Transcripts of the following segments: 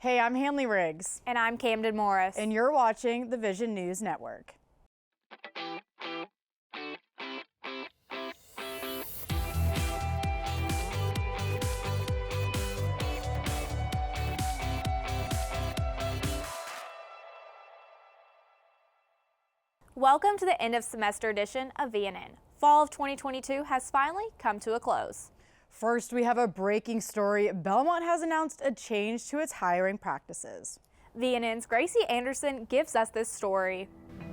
Hey, I'm Hanley Riggs. And I'm Camden Morris. And you're watching the Vision News Network. Welcome to the end of semester edition of VNN. Fall of 2022 has finally come to a close. First, we have a breaking story. Belmont has announced a change to its hiring practices. VNN's Gracie Anderson gives us this story.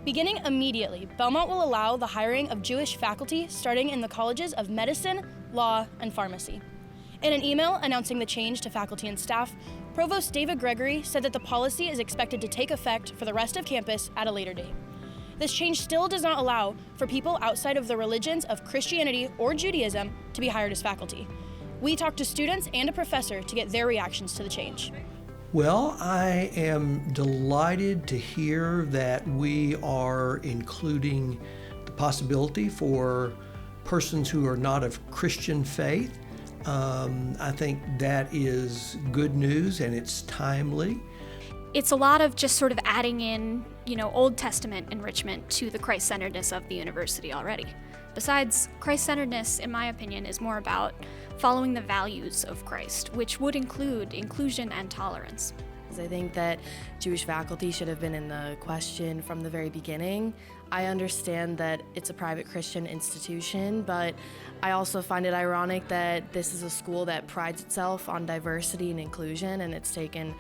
Beginning immediately, Belmont will allow the hiring of Jewish faculty starting in the colleges of medicine, law, and pharmacy. In an email announcing the change to faculty and staff, Provost David Gregory said that the policy is expected to take effect for the rest of campus at a later date. This change still does not allow for people outside of the religions of Christianity or Judaism to be hired as faculty. We talked to students and a professor to get their reactions to the change. Well, I am delighted to hear that we are including the possibility for persons who are not of Christian faith. I think that is good news and it's timely. It's a lot of just sort of adding in, Old Testament enrichment to the Christ-centeredness of the university already. Besides, Christ-centeredness, in my opinion, is more about following the values of Christ, which would include inclusion and tolerance. I think that Jewish faculty should have been in the question from the very beginning. I understand that it's a private Christian institution, but I also find it ironic that this is a school that prides itself on diversity and inclusion, and it's taken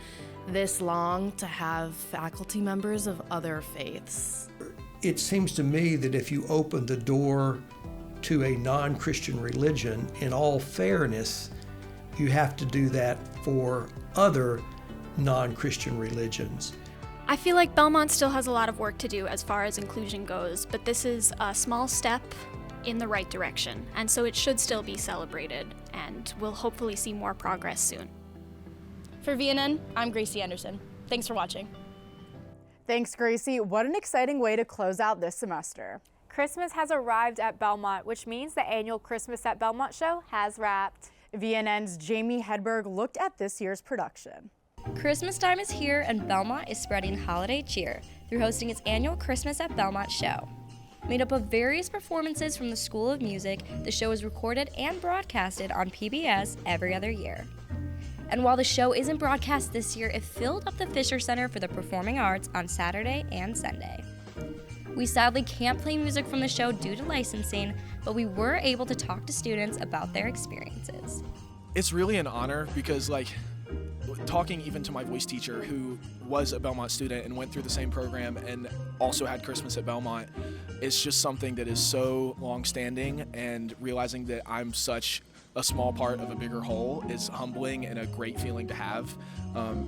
this long to have faculty members of other faiths. It seems to me that if you open the door to a non-Christian religion, in all fairness, you have to do that for other non-Christian religions. I feel like Belmont still has a lot of work to do as far as inclusion goes, but this is a small step in the right direction, and so it should still be celebrated, and we'll hopefully see more progress soon. For VNN, I'm Gracie Anderson. Thanks for watching. Thanks, Gracie. What an exciting way to close out this semester. Christmas has arrived at Belmont, which means the annual Christmas at Belmont show has wrapped. VNN's Jamie Hedberg looked at this year's production. Christmas time is here and Belmont is spreading holiday cheer through hosting its annual Christmas at Belmont show. Made up of various performances from the School of Music, the show is recorded and broadcasted on PBS every other year. And while the show isn't broadcast this year, it filled up the Fisher Center for the Performing Arts on Saturday and Sunday. We sadly can't play music from the show due to licensing, but we were able to talk to students about their experiences. It's really an honor because, talking even to my voice teacher who was a Belmont student and went through the same program and also had Christmas at Belmont, it's just something that is so long-standing, and realizing that I'm such a small part of a bigger whole is humbling and a great feeling to have.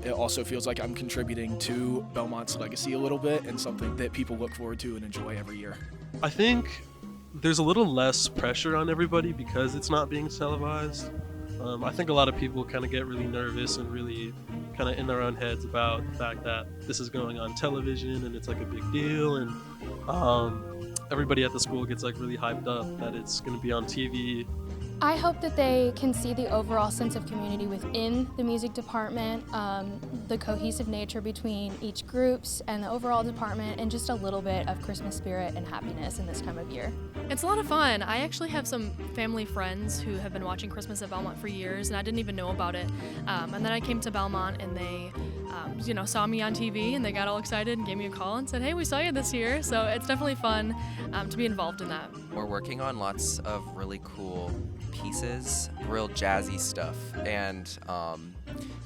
It also feels like I'm contributing to Belmont's legacy a little bit, and something that people look forward to and enjoy every year. I think there's a little less pressure on everybody because it's not being televised. I think a lot of people kind of get really nervous and really kind of in their own heads about the fact that this is going on television and it's like a big deal, and everybody at the school gets really hyped up that it's going to be on TV. I hope that they can see the overall sense of community within the music department, the cohesive nature between each groups and the overall department, and just a little bit of Christmas spirit and happiness in this time of year. It's a lot of fun. I actually have some family friends who have been watching Christmas at Belmont for years, and I didn't even know about it. And then I came to Belmont, and they saw me on TV, and they got all excited and gave me a call and said, "Hey, we saw you this year." So it's definitely fun to be involved in that. We're working on lots of really cool pieces, real jazzy stuff, and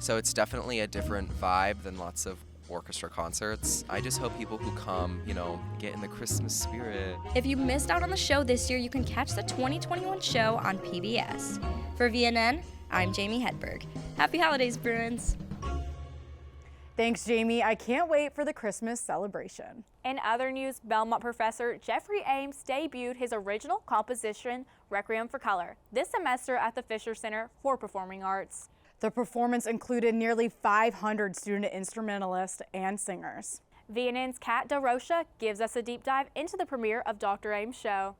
so it's definitely a different vibe than lots of orchestra concerts. I just hope people who come, get in the Christmas spirit. If you missed out on the show this year, you can catch the 2021 show on PBS. For VNN, I'm Jamie Hedberg. Happy holidays, Bruins! Thanks, Jamie. I can't wait for the Christmas celebration. In other news, Belmont professor Jeffery Ames debuted his original composition, Requiem for Color, this semester at the Fisher Center for Performing Arts. The performance included nearly 500 student instrumentalists and singers. VNN's Kat DeRocha gives us a deep dive into the premiere of Dr. Ames' show.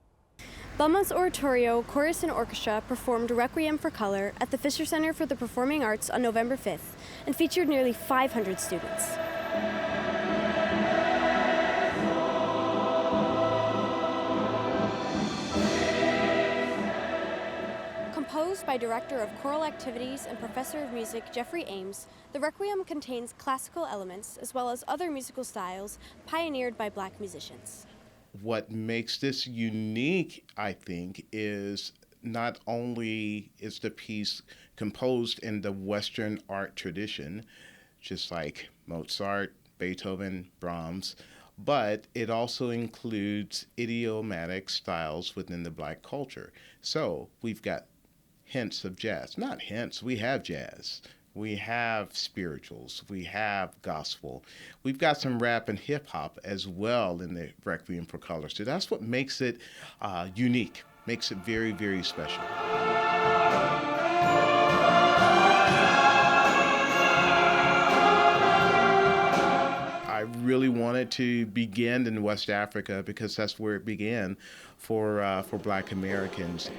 Belmont's Oratorio, Chorus, and Orchestra performed Requiem for Color at the Fisher Center for the Performing Arts on November 5th and featured nearly 500 students. Composed by Director of Choral Activities and Professor of Music Jeffery Ames, the Requiem contains classical elements as well as other musical styles pioneered by Black musicians. What makes this unique, I think, is not only is the piece composed in the Western art tradition, just like Mozart, Beethoven, Brahms, but it also includes idiomatic styles within the Black culture. So we've got hints of jazz. Not hints, we have jazz. We have spirituals, we have gospel. We've got some rap and hip hop as well in the Requiem for Color. So that's what makes it unique, makes it very, very special. I really wanted to begin in West Africa because that's where it began for Black Americans.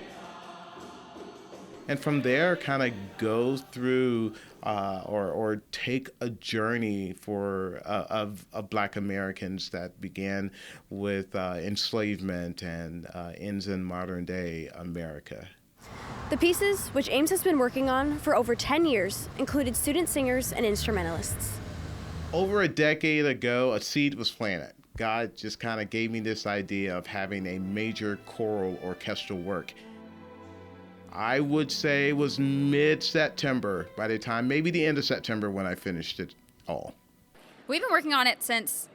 And from there, kind of go through or take a journey of Black Americans that began with enslavement and ends in modern day America. The pieces, which Ames has been working on for over 10 years, included student singers and instrumentalists. Over a decade ago, a seed was planted. God just kind of gave me this idea of having a major choral orchestral work. I would say it was mid-September by the time, maybe the end of September when I finished it all. We've been working on it since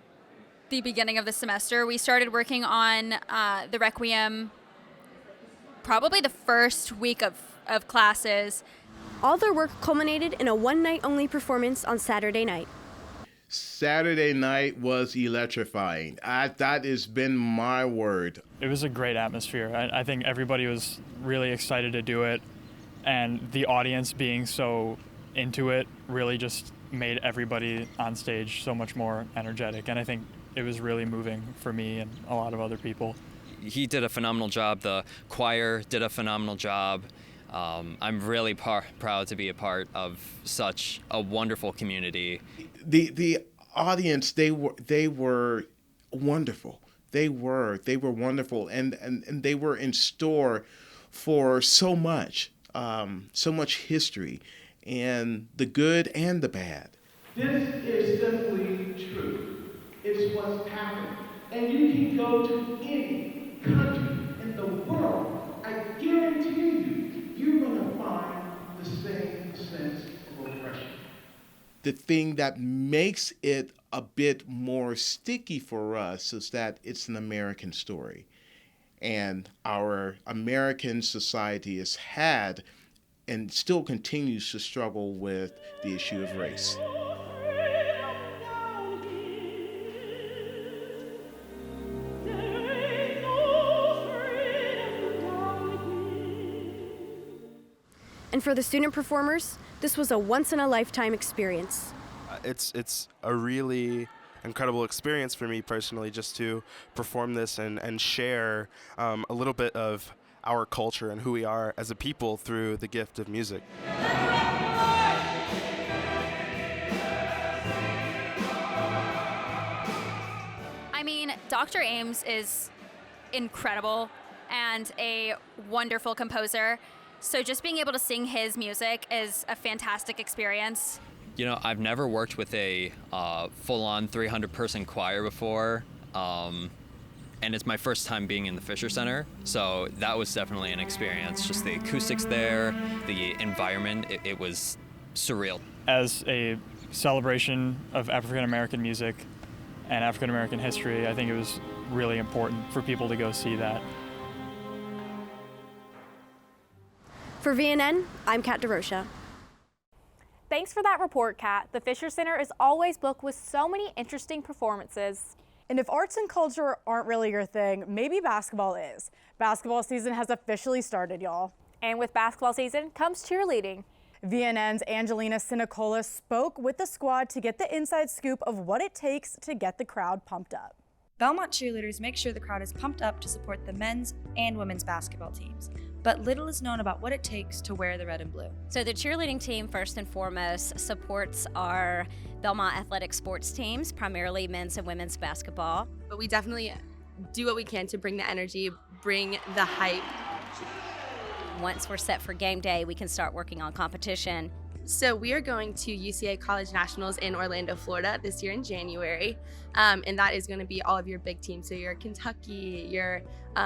the beginning of the semester. We started working on the Requiem probably the first week of classes. All their work culminated in a one-night-only performance on Saturday night. Saturday night was electrifying. That has been my word. It was a great atmosphere. I think everybody was really excited to do it, and the audience being so into it really just made everybody on stage so much more energetic, and I think it was really moving for me and a lot of other people. He did a phenomenal job. The choir did a phenomenal job. I'm really proud to be a part of such a wonderful community. The audience, they were wonderful. They were wonderful, and they were in store for so much history, and the good and the bad. This is simply true. It's what's happening, and you can go to any country in the world. I guarantee you, you're going to find the same sense of oppression. The thing that makes it a bit more sticky for us is that it's an American story. And our American society has had and still continues to struggle with the issue of race. And for the student performers, this was a once-in-a-lifetime experience. It's a really incredible experience for me personally just to perform this and share a little bit of our culture and who we are as a people through the gift of music. I mean, Dr. Ames is incredible and a wonderful composer. So just being able to sing his music is a fantastic experience. You know, I've never worked with a full-on 300-person choir before, and it's my first time being in the Fisher Center, so that was definitely an experience. Just the acoustics there, the environment, it was surreal. As a celebration of African American music and African American history, I think it was really important for people to go see that. For VNN, I'm Kat DeRocha. Thanks for that report, Kat. The Fisher Center is always booked with so many interesting performances. And if arts and culture aren't really your thing, maybe basketball is. Basketball season has officially started, y'all. And with basketball season comes cheerleading. VNN's Angelina Sinicola spoke with the squad to get the inside scoop of what it takes to get the crowd pumped up. Belmont cheerleaders make sure the crowd is pumped up to support the men's and women's basketball teams, but little is known about what it takes to wear the red and blue. So the cheerleading team, first and foremost, supports our Belmont athletic sports teams, primarily men's and women's basketball. But we definitely do what we can to bring the energy, bring the hype. Once we're set for game day, we can start working on competition. So we are going to UCA College Nationals in Orlando, Florida this year in January. And that is going to be all of your big teams. So your Kentucky, your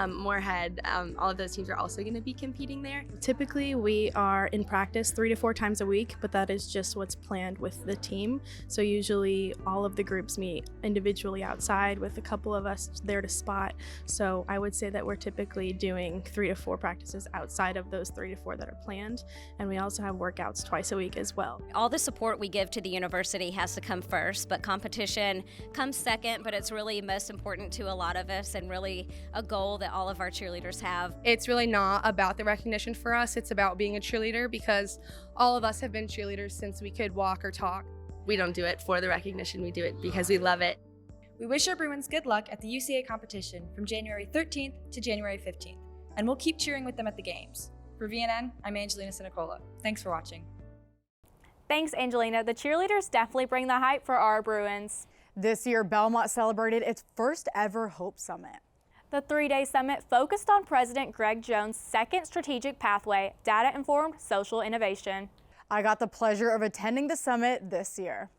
Moorhead, all of those teams are also going to be competing there. Typically we are in practice 3 to 4 times a week, but that is just what's planned with the team. So usually all of the groups meet individually outside with a couple of us there to spot. So I would say that we're typically doing 3 to 4 practices outside of those 3 to 4 that are planned. And we also have workouts twice a week as well. All the support we give to the university has to come first, but competition comes second, but it's really most important to a lot of us and really a goal that all of our cheerleaders have. It's really not about the recognition for us, it's about being a cheerleader because all of us have been cheerleaders since we could walk or talk. We don't do it for the recognition, we do it because we love it. We wish our Bruins good luck at the UCA competition from January 13th to January 15th, and we'll keep cheering with them at the games. For VNN, I'm Angelina Sinicola. Thanks for watching. Thanks, Angelina. The cheerleaders definitely bring the hype for our Bruins. This year, Belmont celebrated its first ever Hope Summit. The 3-day summit focused on President Greg Jones' second strategic pathway, data-informed social innovation. I got the pleasure of attending the summit this year.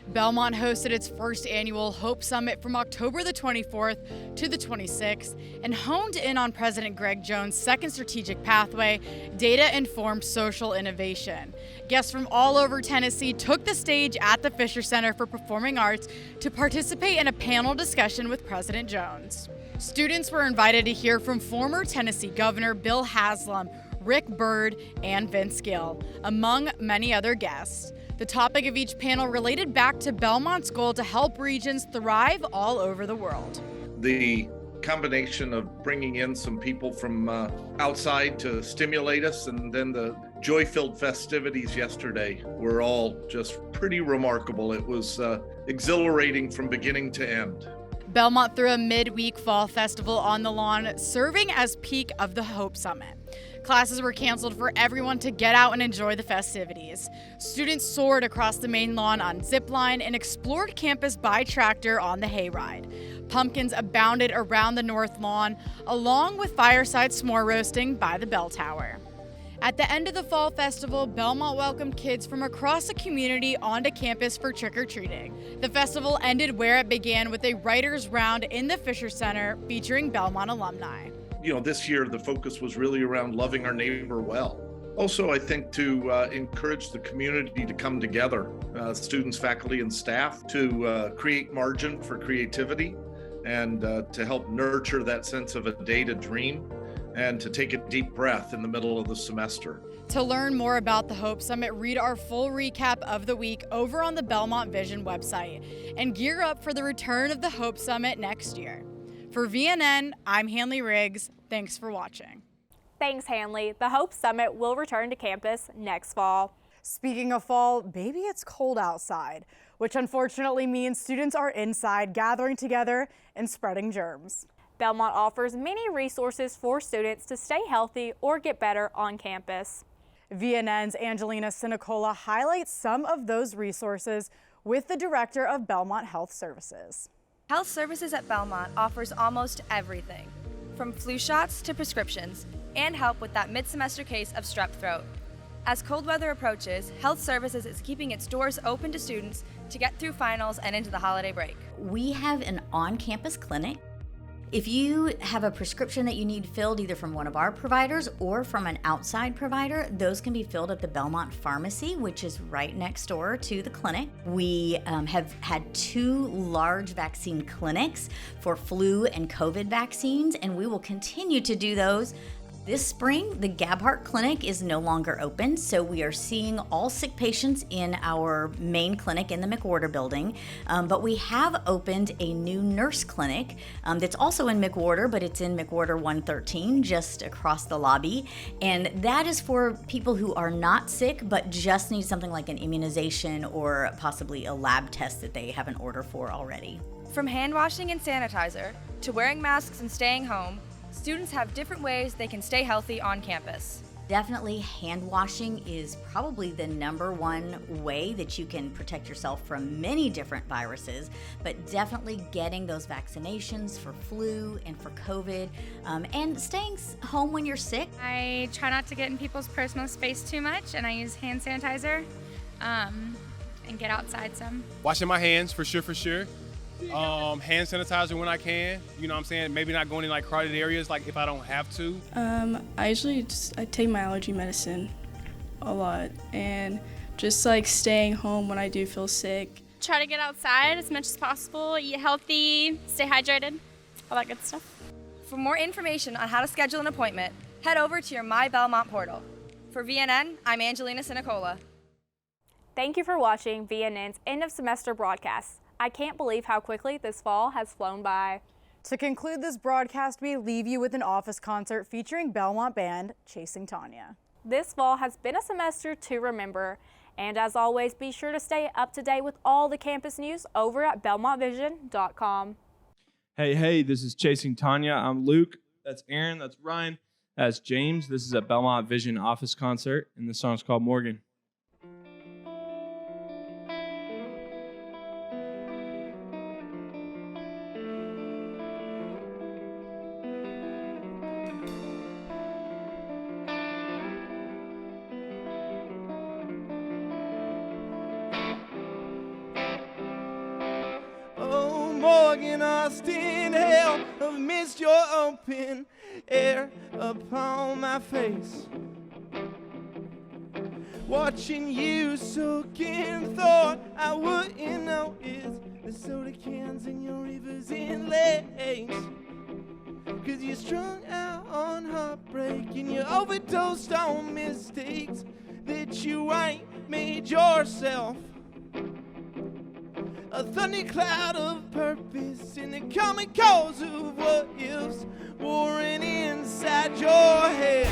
Belmont hosted its first annual Hope Summit from October the 24th to the 26th and honed in on President Greg Jones' second strategic pathway, data-informed social innovation. Guests from all over Tennessee took the stage at the Fisher Center for Performing Arts to participate in a panel discussion with President Jones. Students were invited to hear from former Tennessee Governor Bill Haslam, Rick Byrd, and Vince Gill, among many other guests. The topic of each panel related back to Belmont's goal to help regions thrive all over the world. The combination of bringing in some people from outside to stimulate us, and then the joy-filled festivities yesterday were all just pretty remarkable. It was exhilarating from beginning to end. Belmont threw a midweek fall festival on the lawn, serving as peak of the Hope Summit. Classes were canceled for everyone to get out and enjoy the festivities. Students soared across the main lawn on zip line and explored campus by tractor on the hayride. Pumpkins abounded around the north lawn, along with fireside s'more roasting by the bell tower. At the end of the fall festival, Belmont welcomed kids from across the community onto campus for trick-or-treating. The festival ended where it began with a writer's round in the Fisher Center featuring Belmont alumni. You know, this year the focus was really around loving our neighbor well. Also, I think to encourage the community to come together, students, faculty, and staff, to create margin for creativity and to help nurture that sense of a day to dream and to take a deep breath in the middle of the semester. To learn more about the Hope Summit, read our full recap of the week over on the Belmont Vision website and gear up for the return of the Hope Summit next year. For VNN, I'm Hanley Riggs. Thanks for watching. Thanks, Hanley. The Hope Summit will return to campus next fall. Speaking of fall, maybe it's cold outside, which unfortunately means students are inside gathering together and spreading germs. Belmont offers many resources for students to stay healthy or get better on campus. VNN's Angelina Sinicola highlights some of those resources with the director of Belmont Health Services. Health Services at Belmont offers almost everything, from flu shots to prescriptions, and help with that mid-semester case of strep throat. As cold weather approaches, Health Services is keeping its doors open to students to get through finals and into the holiday break. We have an on-campus clinic. If you have a prescription that you need filled either from one of our providers or from an outside provider, those can be filled at the Belmont Pharmacy, which is right next door to the clinic. We have had 2 large vaccine clinics for flu and COVID vaccines, and we will continue to do those This spring, the Gabhart Clinic is no longer open, so we are seeing all sick patients in our main clinic in the McWhorter building. But we have opened a new nurse clinic that's also in McWhorter, but it's in McWhorter 113, just across the lobby. And that is for people who are not sick, but just need something like an immunization or possibly a lab test that they have an order for already. From hand washing and sanitizer to wearing masks and staying home, students have different ways they can stay healthy on campus. Definitely hand washing is probably the #1 way that you can protect yourself from many different viruses, but definitely getting those vaccinations for flu and for COVID, and staying home when you're sick. I try not to get in people's personal space too much, and I use hand sanitizer and get outside some. Washing my hands for sure. Hand sanitizer when I can, you know what I'm saying? Maybe not going in like crowded areas like if I don't have to. I usually I take my allergy medicine a lot, and just like staying home when I do feel sick. Try to get outside as much as possible, eat healthy, stay hydrated, all that good stuff. For more information on how to schedule an appointment, head over to your My Belmont portal. For VNN, I'm Angelina Sinicola. Thank you for watching VNN's end of semester broadcast. I can't believe how quickly this fall has flown by. To conclude this broadcast, we leave you with an office concert featuring Belmont band Chasing Tonya. This fall has been a semester to remember, and as always, be sure to stay up to date with all the campus news over at belmontvision.com. Hey, this is Chasing Tonya. I'm Luke. That's Aaron. That's Ryan. That's James. This is a Belmont Vision office concert, and the song's called Morgan. Morgan, Austin, hell, I've missed your open air upon my face. Watching you soak in thought, I wouldn't notice the soda cans in your rivers and lakes. Cause you're strung out on heartbreak and you overdosed on mistakes that you ain't made yourself. A thundercloud of purpose in the common cause of what ifs warring inside your head.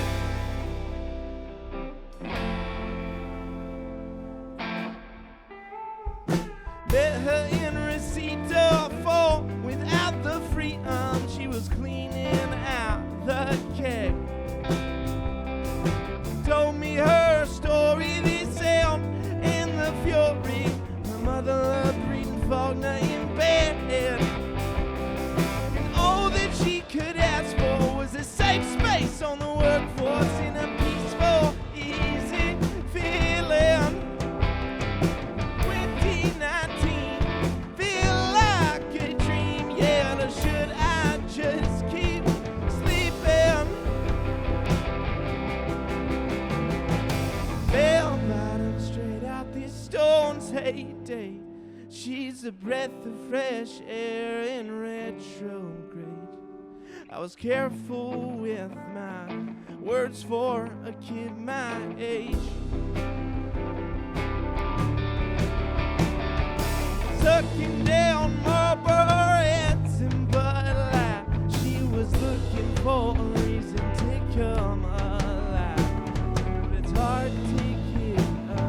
Met her in Rosita Fall without the freedom. She was cleaning out the keg. Told me her story, the sound and the fury. Her mother loved Faulkner in bed, and all that she could ask for was a safe space on the workforce in a peaceful, easy feeling. 2019 feel like a dream, yeah, or should I just keep sleeping? Bell bottom straight out these stones, heyday. She's a breath of fresh air in retrograde. I was careful with my words for a kid my age. Sucking down Marlboro heads and Bud Light. She was looking for a reason to come alive. But it's hard to get a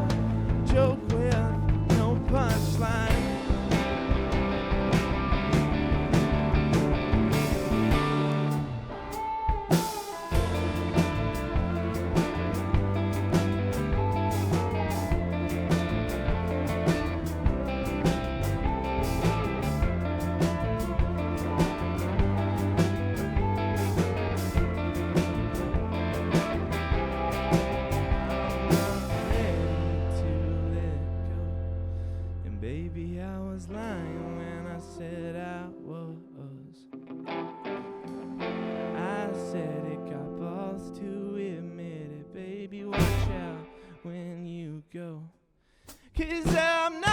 joke with no punchline. Baby, I was lying when I said I was. I said it, got balls to admit it. Baby, watch out when you go. 'Cause I'm not